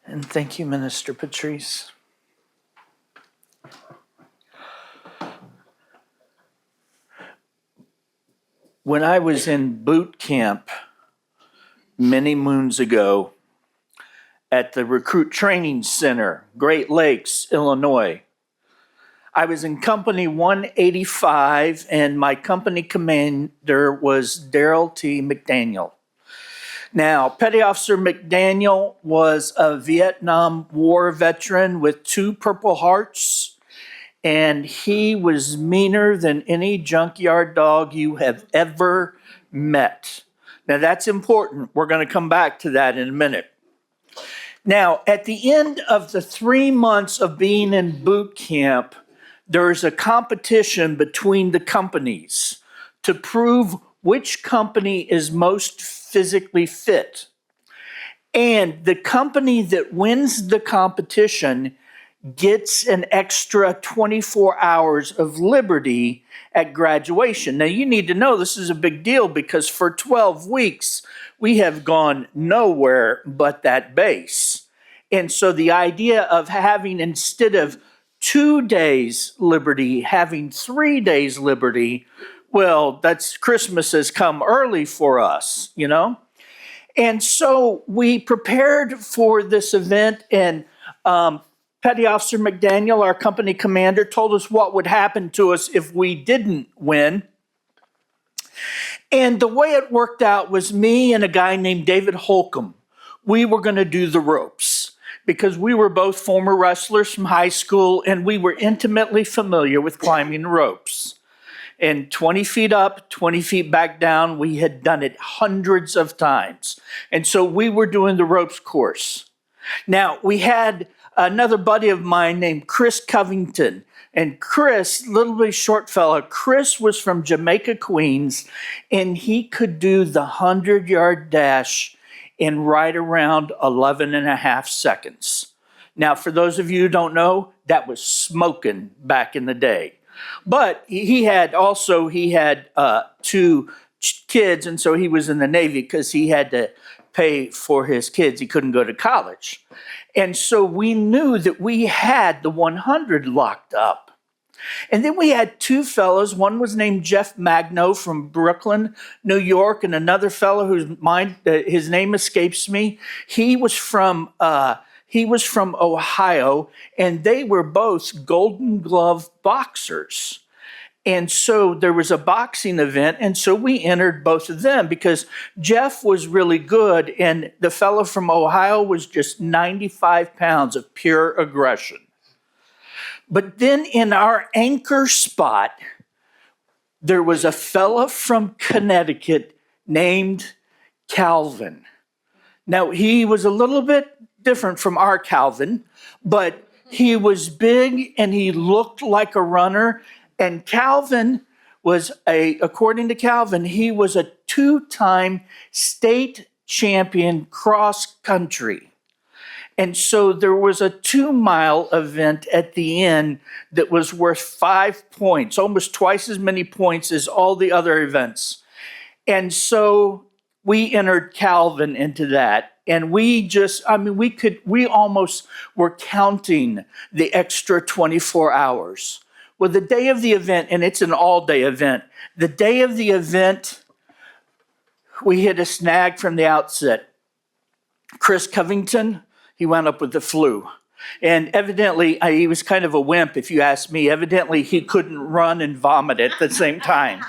And thank you, Minister Patrice. When I was in boot camp many moons ago at the Recruit Training Center, Great Lakes, Illinois, I was in Company 185, and my company commander was Daryl T. McDaniel. Now, Petty Officer McDaniel was a Vietnam War veteran with 2 Purple Hearts, and he was meaner than any junkyard dog you have ever met. Now, that's important. We're going to come back to that in a minute. Now, at the end of the 3 months of being in boot camp, there's a competition between the companies to prove which company is most physically fit. And the company that wins the competition gets an extra 24 hours of liberty at graduation. Now, you need to know this is a big deal because for 12 weeks, we have gone nowhere but that base. And so the idea of having, instead of 2 days liberty, having 3 days liberty, well, that's Christmas has come early for us, you know? And so we prepared for this event, and Petty Officer McDaniel, our company commander, told us what would happen to us if we didn't win. And the way it worked out was me and a guy named David Holcomb. We were going to do the ropes because we were both former wrestlers from high school, and we were intimately familiar with climbing ropes. And 20 feet up, 20 feet back down, we had done it hundreds of times. And so we were doing the ropes course. Now, we had another buddy of mine named Chris Covington. And Chris, little bitty short fella, Chris was from Jamaica, Queens, and he could do the 100-yard dash in right around 11 and a half seconds. Now, for those of you who don't know, that was smoking back in the day. But he had 2 kids, and so he was in the Navy because he had to pay for his kids. He couldn't go to college. And so we knew that we had the 100 locked up. And then we had 2 fellows. One was named Jeff Magno from Brooklyn, New York, and another fellow his name escapes me. He was from Ohio, and they were both Golden Glove boxers. And so there was a boxing event, and so we entered both of them because Jeff was really good, and the fellow from Ohio was just 95 pounds of pure aggression. But then in our anchor spot, there was a fella from Connecticut named Calvin. Now, he was a little bit different from our Calvin, but he was big and he looked like a runner. And Calvin was according to Calvin, he was a 2-time state champion cross country. And so there was a 2-mile event at the end that was worth 5 points, almost twice as many points as all the other events. And so we entered Calvin into that. And we almost were counting the extra 24 hours. Well, the day of the event, and it's an all-day event, the day of the event, we hit a snag from the outset. Chris Covington, he wound up with the flu. And evidently, he was kind of a wimp, if you ask me. Evidently, he couldn't run and vomit at the same time.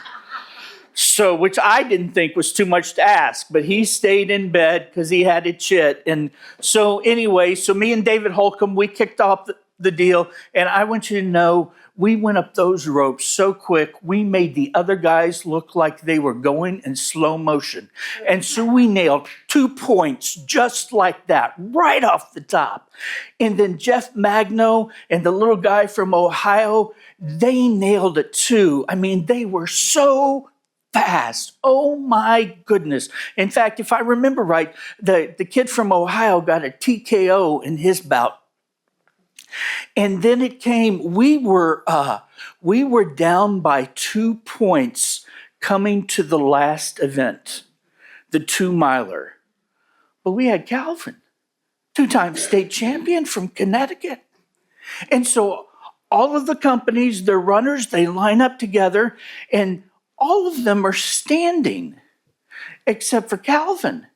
So, which I didn't think was too much to ask, but he stayed in bed because he had a chit. And so anyway, me and David Holcomb, we kicked off the deal. And I want you to know, we went up those ropes so quick, we made the other guys look like they were going in slow motion. And so we nailed 2 points just like that, right off the top. And then Jeff Magno and the little guy from Ohio, they nailed it too. I mean, they were so fast. Oh my goodness. In fact, if I remember right, the kid from Ohio got a TKO in his bout. And then it came, we were down by 2 points coming to the last event, the 2-miler. But we had Calvin. 2-time state champion from Connecticut. And so all of the companies, their runners, they line up together, and all of them are standing except for Calvin.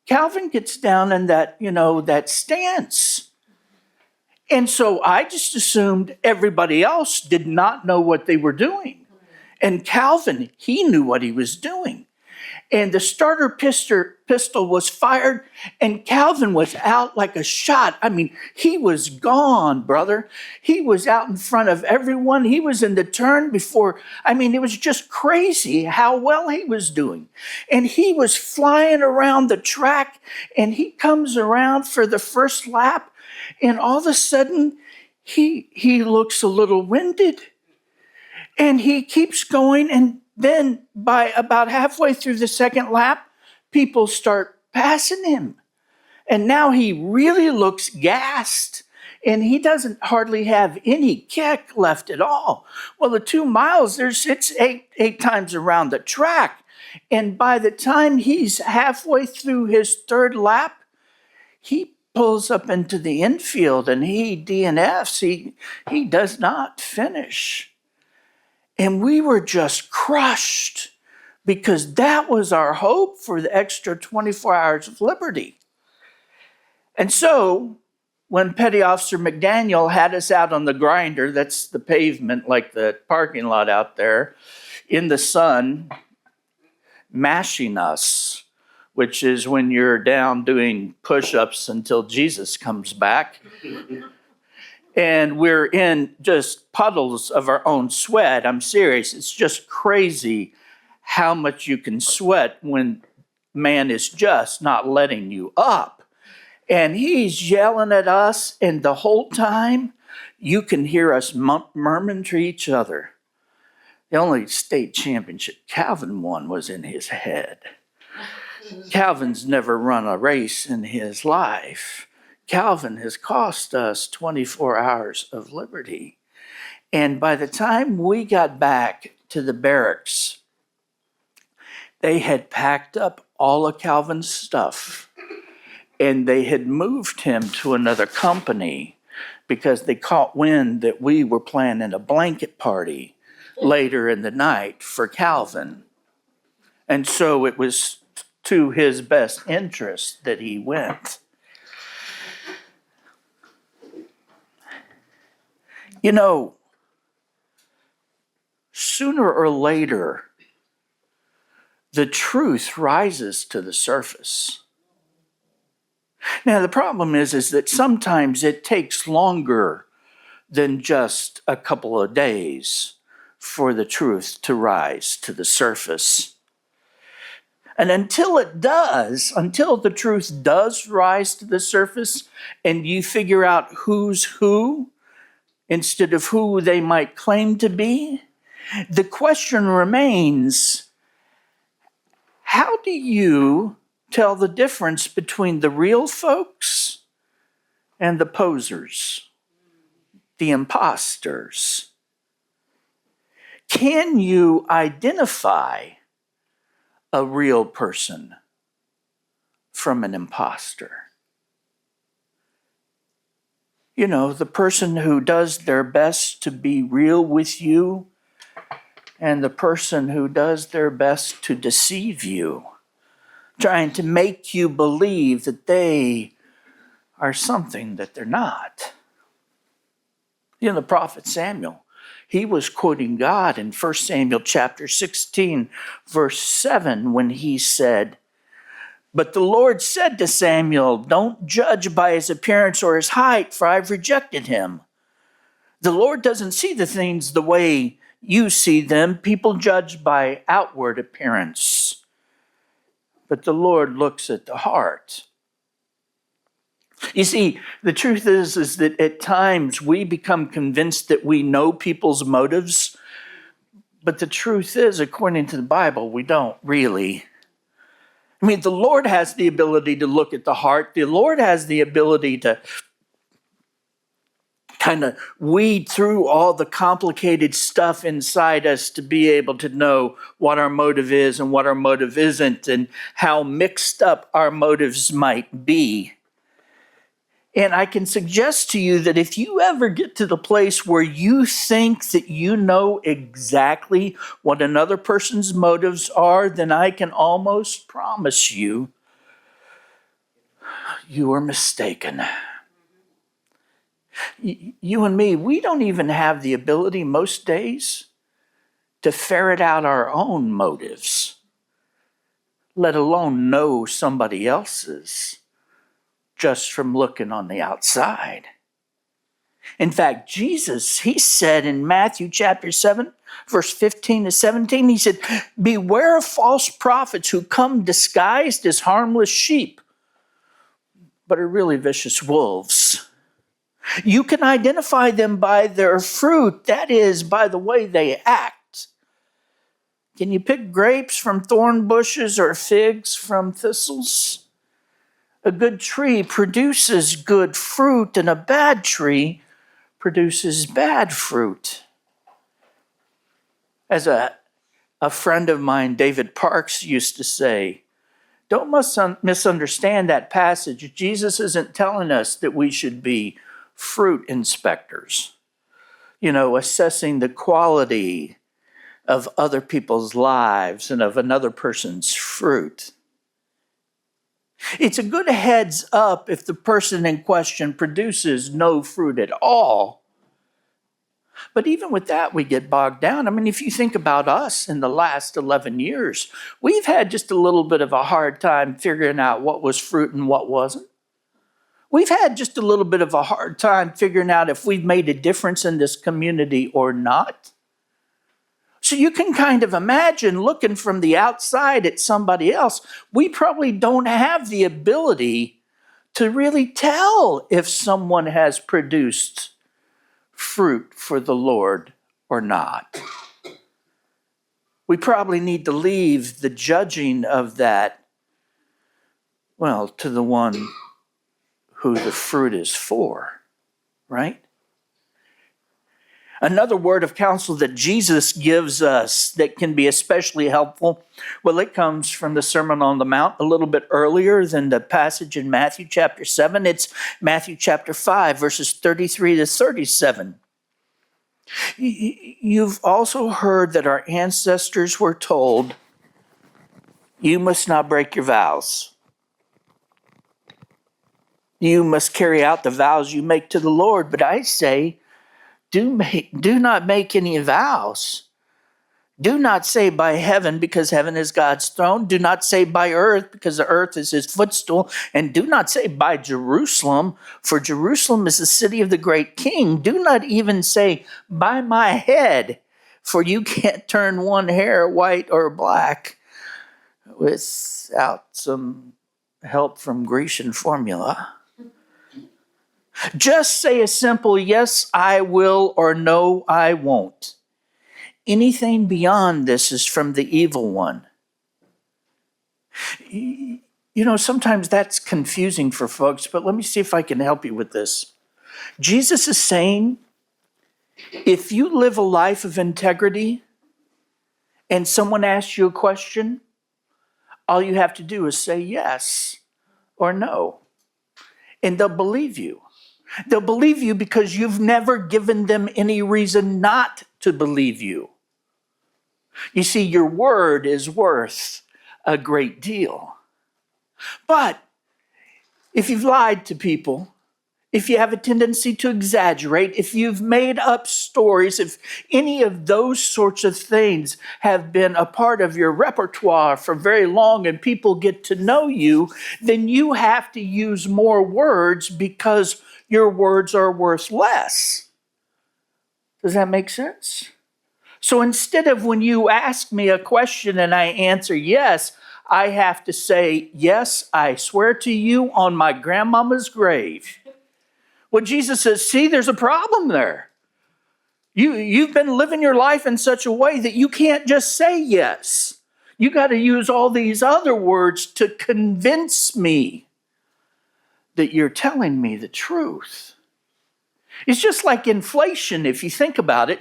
Calvin gets down in that, that stance. And so I just assumed everybody else did not know what they were doing. And Calvin, he knew what he was doing. And the starter pistol was fired, and Calvin was out like a shot. I mean, he was gone, brother. He was out in front of everyone. He was in the turn before. I mean, it was just crazy how well he was doing. And he was flying around the track, and he comes around for the first lap, and all of a sudden, he looks a little winded, and he keeps going, and then by about halfway through the second lap, people start passing him. And now he really looks gassed, and he doesn't hardly have any kick left at all. Well, the 2 miles, it's eight times around the track. And by the time he's halfway through his third lap, he pulls up into the infield and he DNFs. He does not finish. And we were just crushed because that was our hope for the extra 24 hours of liberty. And so when Petty Officer McDaniel had us out on the grinder, that's the pavement like the parking lot out there, in the sun, mashing us, which is when you're down doing push-ups until Jesus comes back. And we're in just puddles of our own sweat. I'm serious. It's just crazy how much you can sweat when man is just not letting you up. And he's yelling at us, and the whole time you can hear us murmuring to each other. The only state championship Calvin won was in his head. Calvin's never run a race in his life. Calvin has cost us 24 hours of liberty. And by the time we got back to the barracks, they had packed up all of Calvin's stuff, and they had moved him to another company because they caught wind that we were planning a blanket party later in the night for Calvin. And so it was to his best interest that he went. You know, sooner or later, the truth rises to the surface. Now, the problem is that sometimes it takes longer than just a couple of days for the truth to rise to the surface. And until it does, until the truth does rise to the surface and you figure out who's who instead of who they might claim to be, the question remains, how do you tell the difference between the real folks and the posers, the imposters? Can you identify a real person from an imposter? You know, the person who does their best to be real with you and the person who does their best to deceive you, trying to make you believe that they are something that they're not. You know, the prophet Samuel, he was quoting God in 1 Samuel chapter 16, verse 7, when he said, "But the Lord said to Samuel, don't judge by his appearance or his height, for I've rejected him." The Lord doesn't see the things the way you see them. People judge by outward appearance, but the Lord looks at the heart. You see, the truth is that at times we become convinced that we know people's motives, but the truth is, according to the Bible, we don't really. I mean, the Lord has the ability to look at the heart. The Lord has the ability to kind of weed through all the complicated stuff inside us to be able to know what our motive is and what our motive isn't and how mixed up our motives might be. And I can suggest to you that if you ever get to the place where you think that you know exactly what another person's motives are, then I can almost promise you, you are mistaken. You and me, we don't even have the ability most days to ferret out our own motives, let alone know somebody else's, just from looking on the outside. In fact, Jesus, he said in Matthew chapter 7, verse 15 to 17, he said, beware of false prophets who come disguised as harmless sheep, but are really vicious wolves. You can identify them by their fruit, that is, by the way they act. Can you pick grapes from thorn bushes or figs from thistles? A good tree produces good fruit, and a bad tree produces bad fruit. As a friend of mine, David Parks, used to say, don't misunderstand that passage. Jesus isn't telling us that we should be fruit inspectors, assessing the quality of other people's lives and of another person's fruit. It's a good heads up if the person in question produces no fruit at all. But even with that, we get bogged down. I mean, if you think about us in the last 11 years, we've had just a little bit of a hard time figuring out what was fruit and what wasn't. We've had just a little bit of a hard time figuring out if we've made a difference in this community or not. So you can kind of imagine looking from the outside at somebody else. We probably don't have the ability to really tell if someone has produced fruit for the Lord or not. We probably need to leave the judging of that, to the one who the fruit is for, right? Another word of counsel that Jesus gives us that can be especially helpful, it comes from the Sermon on the Mount a little bit earlier than the passage in Matthew chapter 7. It's Matthew chapter 5, verses 33 to 37. You've also heard that our ancestors were told, you must not break your vows. You must carry out the vows you make to the Lord. But I say, do not make any vows. Do not say by heaven, because heaven is God's throne. Do not say by earth, because the earth is his footstool. And do not say by Jerusalem, for Jerusalem is the city of the great king. Do not even say by my head, for you can't turn one hair white or black without some help from Grecian formula. Just say a simple yes, I will, or no, I won't. Anything beyond this is from the evil one. Sometimes that's confusing for folks, but let me see if I can help you with this. Jesus is saying, if you live a life of integrity and someone asks you a question, all you have to do is say yes or no, and they'll believe you. They'll believe you because you've never given them any reason not to believe you. You see, your word is worth a great deal. But if you've lied to people, if you have a tendency to exaggerate, if you've made up stories, if any of those sorts of things have been a part of your repertoire for very long and people get to know you, then you have to use more words because your words are worth less. Does that make sense? So instead of when you ask me a question and I answer yes, I have to say, yes, I swear to you on my grandmama's grave. Well, Jesus says, see, there's a problem there. You've been living your life in such a way that you can't just say yes. You got to use all these other words to convince me that you're telling me the truth. It's just like inflation, if you think about it.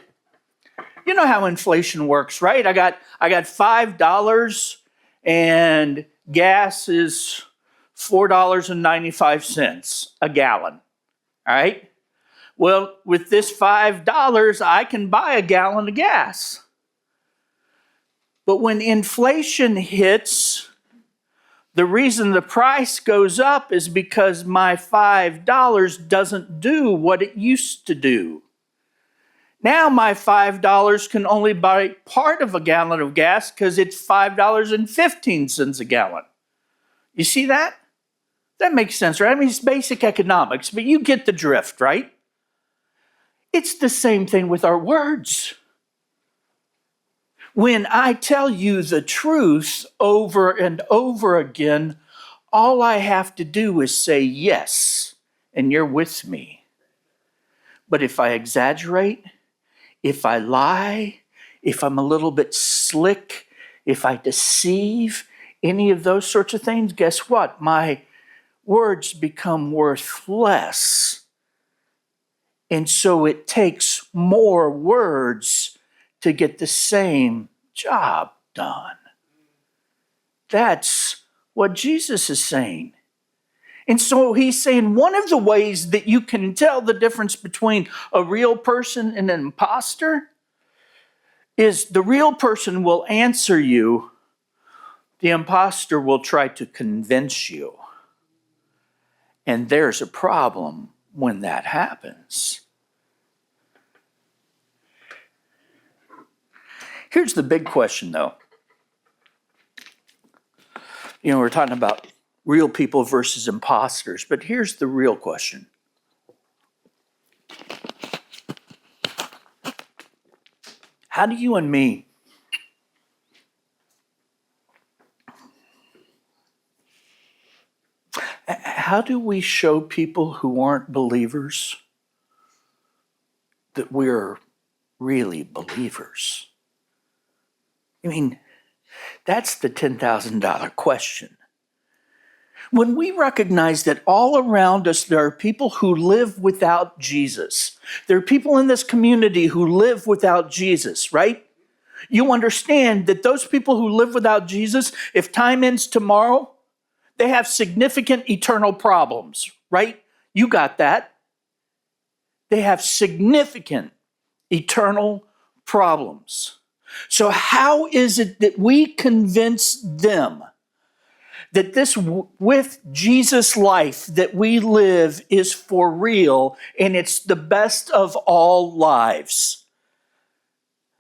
You know how inflation works, right? I got $5 and gas is $4.95 a gallon. All right? Well, with this $5, I can buy a gallon of gas. But when inflation hits, the reason the price goes up is because my $5 doesn't do what it used to do. Now my $5 can only buy part of a gallon of gas because it's $5.15 a gallon. You see that? That makes sense, right? I mean, it's basic economics, but you get the drift, right? It's the same thing with our words. When I tell you the truth over and over again, all I have to do is say yes, and you're with me. But if I exaggerate, if I lie, if I'm a little bit slick, if I deceive, any of those sorts of things, guess what? My words become worth less. And so it takes more words to get the same job done. That's what Jesus is saying. And so he's saying one of the ways that you can tell the difference between a real person and an imposter is the real person will answer you, the imposter will try to convince you. And there's a problem when that happens. Here's the big question, though. You know, we're talking about real people versus imposters, but here's the real question. How do you and me how do we show people who aren't believers that we're really believers? I mean, that's the $10,000 question. When we recognize that all around us there are people who live without Jesus, there are people in this community who live without Jesus, right? You understand that those people who live without Jesus, if time ends tomorrow, they have significant eternal problems, right? You got that. They have significant eternal problems. So how is it that we convince them that this with Jesus life that we live is for real and it's the best of all lives?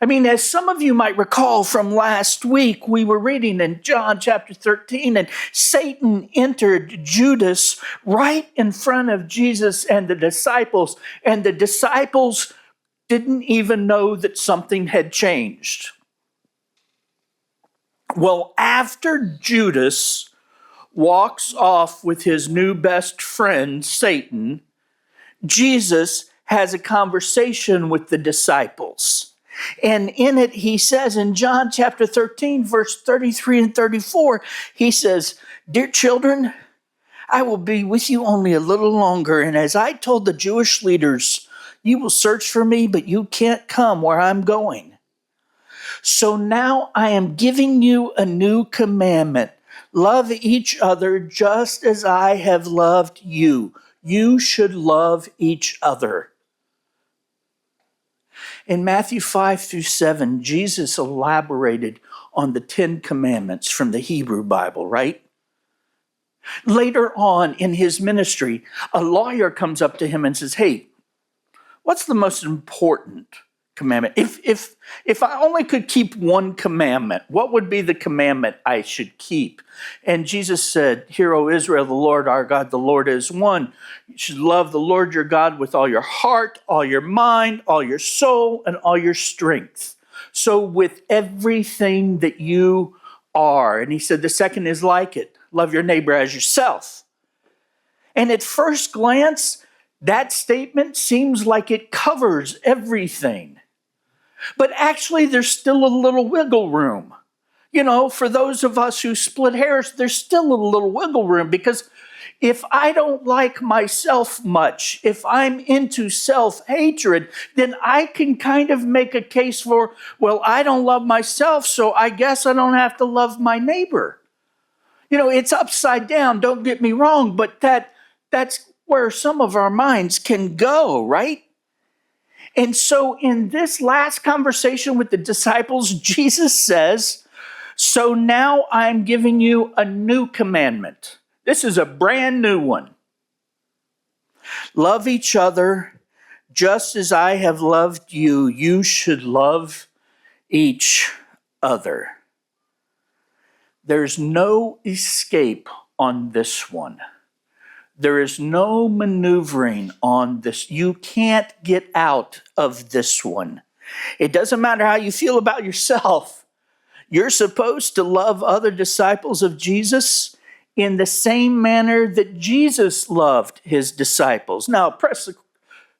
I mean, as some of you might recall from last week, we were reading in John chapter 13, and Satan entered Judas right in front of Jesus and the disciples didn't even know that something had changed. Well, after Judas walks off with his new best friend, Satan, Jesus has a conversation with the disciples. And in it, he says in John chapter 13, verse 33 and 34, he says, "Dear children, I will be with you only a little longer. And as I told the Jewish leaders, you will search for me, but you can't come where I'm going. So now I am giving you a new commandment. Love each other just as I have loved you. You should love each other." In Matthew 5 through 7, Jesus elaborated on the 10 commandments from the Hebrew Bible, right? Later on in his ministry, a lawyer comes up to him and says, "Hey, what's the most important commandment? If I only could keep one commandment, what would be the commandment I should keep?" And Jesus said, "Hear, O Israel, the Lord our God, the Lord is one. You should love the Lord your God with all your heart, all your mind, all your soul, and all your strength. So with everything that you are." And he said, the second is like it. Love your neighbor as yourself. And at first glance, that statement seems like it covers everything. But actually, there's still a little wiggle room. You know, for those of us who split hairs, there's still a little wiggle room, because if I don't like myself much, if I'm into self-hatred, then I can kind of make a case for, well, I don't love myself, so I guess I don't have to love my neighbor. You know, it's upside down, don't get me wrong, but that's where some of our minds can go, right? And so in this last conversation with the disciples, Jesus says, so now I'm giving you a new commandment. This is a brand new one. Love each other just as I have loved you. You should love each other. There's no escape on this one. There is no maneuvering on this. You can't get out of this one. It doesn't matter how you feel about yourself. You're supposed to love other disciples of Jesus in the same manner that Jesus loved his disciples. Now, press the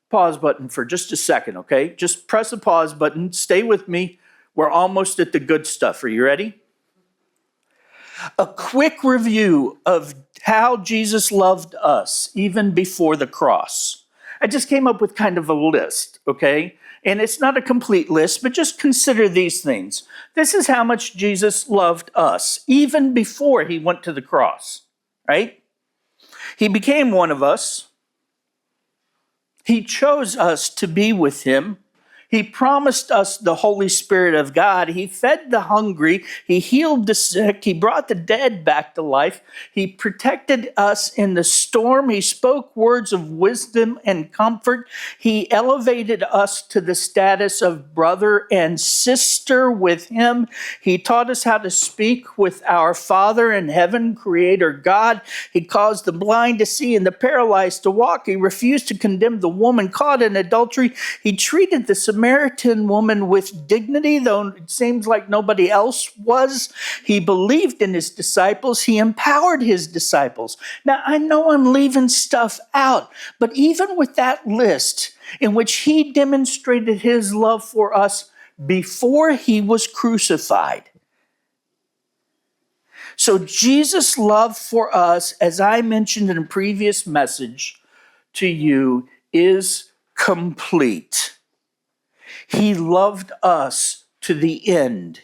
pause button for just a second, okay? Just press the pause button. Stay with me. We're almost at the good stuff. Are you ready? A quick review of how Jesus loved us even before the cross. I just came up with kind of a list, okay? And it's not a complete list, but just consider these things. This is how much Jesus loved us even before he went to the cross, right? He became one of us. He chose us to be with him. He promised us the Holy Spirit of God. He fed the hungry. He healed the sick. He brought the dead back to life. He protected us in the storm. He spoke words of wisdom and comfort. He elevated us to the status of brother and sister with him. He taught us how to speak with our Father in heaven, Creator God. He caused the blind to see and the paralyzed to walk. He refused to condemn the woman caught in adultery. He treated the Samaritan woman with dignity, though it seems like nobody else was. He believed in his disciples. He empowered his disciples. Now, I know I'm leaving stuff out, but even with that list in which he demonstrated his love for us before he was crucified. So Jesus' love for us, as I mentioned in a previous message to you, is complete. He loved us to the end.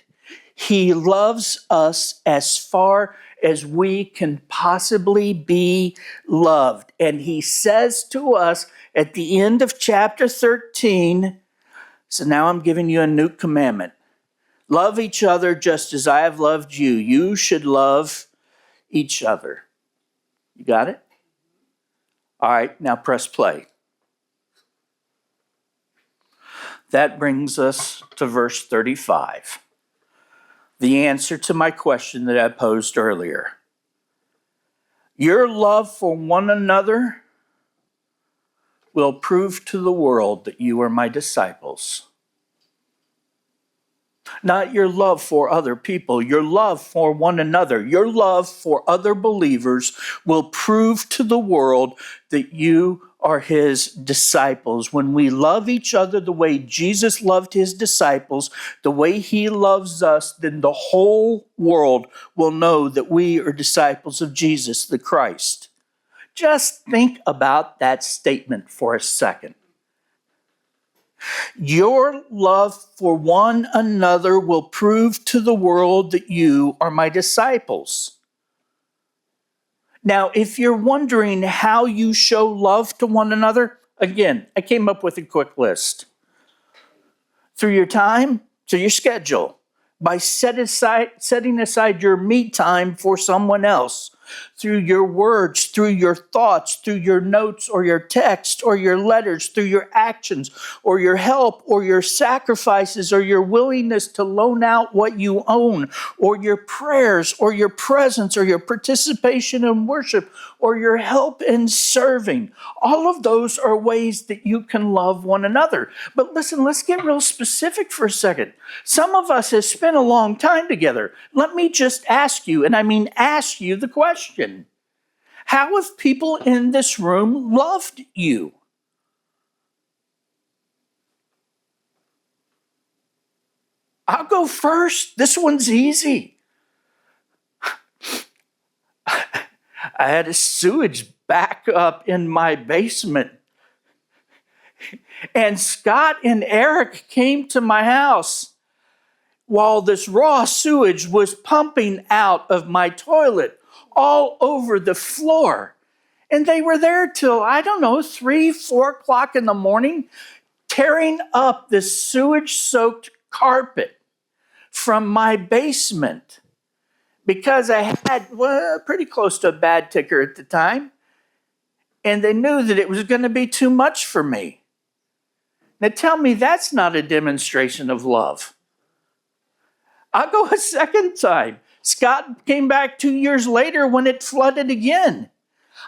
He loves us as far as we can possibly be loved. And he says to us at the end of chapter 13, so now I'm giving you a new commandment. Love each other just as I have loved you. You should love each other. You got it? All right, now press play. That brings us to verse 35. The answer to my question that I posed earlier. Your love for one another will prove to the world that you are my disciples. Not your love for other people, your love for one another, your love for other believers will prove to the world that you are his disciples. When we love each other the way Jesus loved his disciples, the way he loves us, then the whole world will know that we are disciples of Jesus the Christ. Just think about that statement for a second. Your love for one another will prove to the world that you are my disciples. Now, if you're wondering how you show love to one another, again, I came up with a quick list. Through your time, through your schedule, by setting aside your me time for someone else, through your words, through your thoughts, through your notes or your text or your letters, through your actions or your help or your sacrifices or your willingness to loan out what you own or your prayers or your presence or your participation in worship or your help in serving. All of those are ways that you can love one another. But listen, let's get real specific for a second. Some of us have spent a long time together. Let me just ask you, and I mean ask you the question. How have people in this room loved you? I'll go first. This one's easy. I had a sewage backup in my basement. And Scott and Eric came to my house while this raw sewage was pumping out of my toilet all over the floor. And they were there till, I don't know, 3, 4 o'clock in the morning, tearing up the sewage-soaked carpet from my basement because I had, pretty close to a bad ticker at the time. And they knew that it was going to be too much for me. Now tell me that's not a demonstration of love. I'll go a second time. Scott came back 2 years later when it flooded again.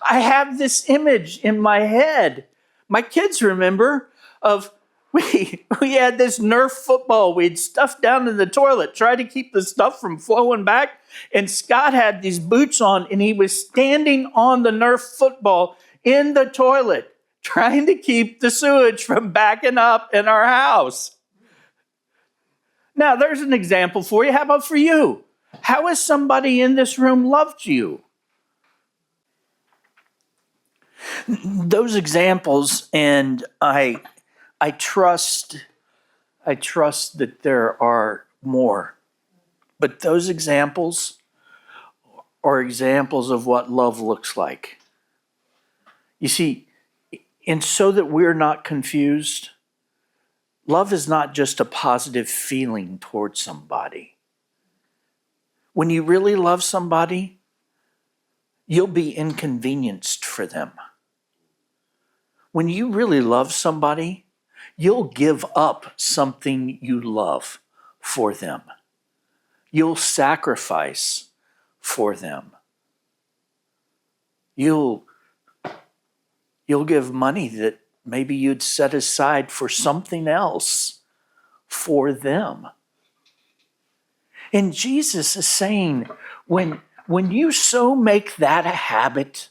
I have this image in my head. My kids remember of we had this Nerf football we'd stuffed down in the toilet, try to keep the stuff from flowing back. And Scott had these boots on and he was standing on the Nerf football in the toilet, trying to keep the sewage from backing up in our house. Now, there's an example for you. How about for you? How has somebody in this room loved you? Those examples, and I trust that there are more. But those examples are examples of what love looks like. You see, and so that we're not confused, love is not just a positive feeling towards somebody. When you really love somebody, you'll be inconvenienced for them. When you really love somebody, you'll give up something you love for them. You'll sacrifice for them. You'll give money that maybe you'd set aside for something else for them. And Jesus is saying, when you so make that a habit,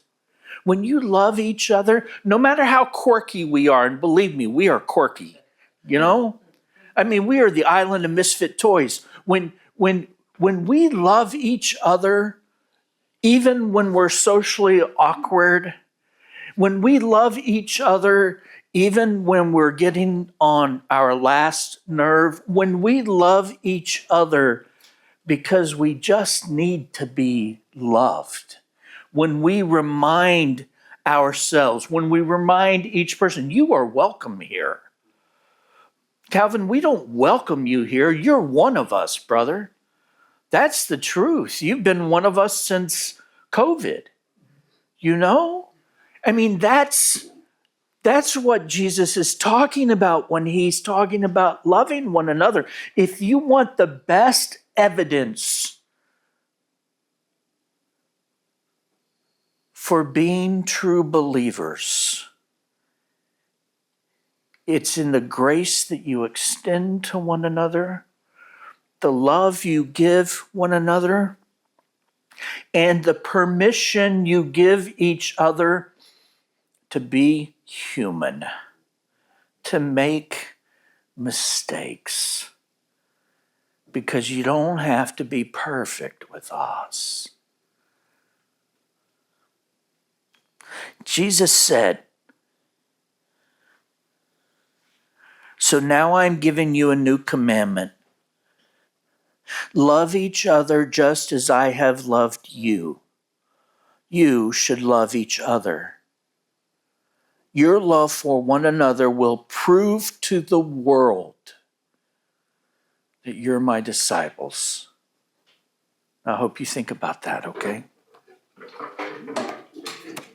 when you love each other, no matter how quirky we are, and believe me, we are quirky, you know? I mean, we are the island of misfit toys. When we love each other, even when we're socially awkward, when we love each other, even when we're getting on our last nerve, when we love each other because we just need to be loved, when we remind ourselves, when we remind each person, you are welcome here. Calvin, we don't welcome you here. You're one of us, brother. That's the truth. You've been one of us since COVID. You know? I mean, that's what Jesus is talking about when he's talking about loving one another. If you want the best evidence for being true believers, it's in the grace that you extend to one another, the love you give one another, and the permission you give each other to be human, to make mistakes, because you don't have to be perfect with us. Jesus said, "So now I'm giving you a new commandment. Love each other just as I have loved you. You should love each other. Your love for one another will prove to the world that you're my disciples." I hope you think about that, okay?